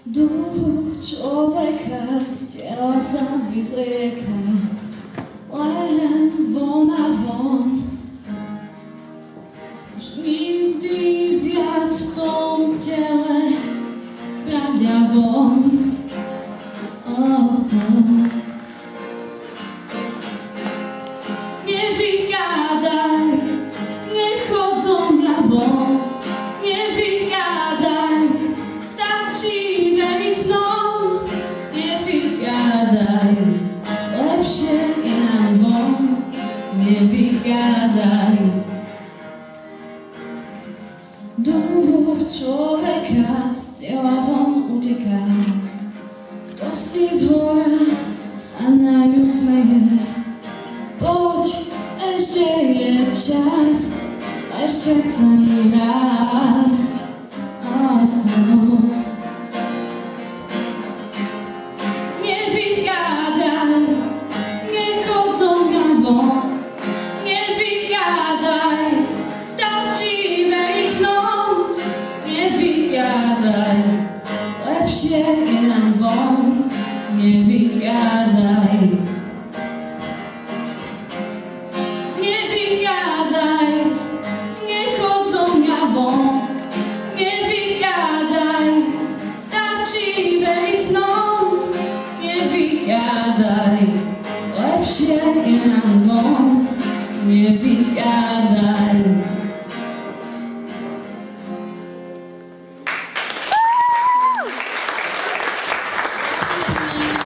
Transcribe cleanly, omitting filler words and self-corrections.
Duch človeka z tela sa vyzlieka, len von a von. Už nikdy viac v tom tele spravdia von. Nevychádzaj, nechod zo mňa von. Nevychádzaj, stačí veriť snom. Nevychádzaj, lepšie je nám von. Nevychádzaj. Duch človeka z tela von uteká. Kto si zhora sa na ňu smeje. Poď, ešte je čas, ešte chcem hrať.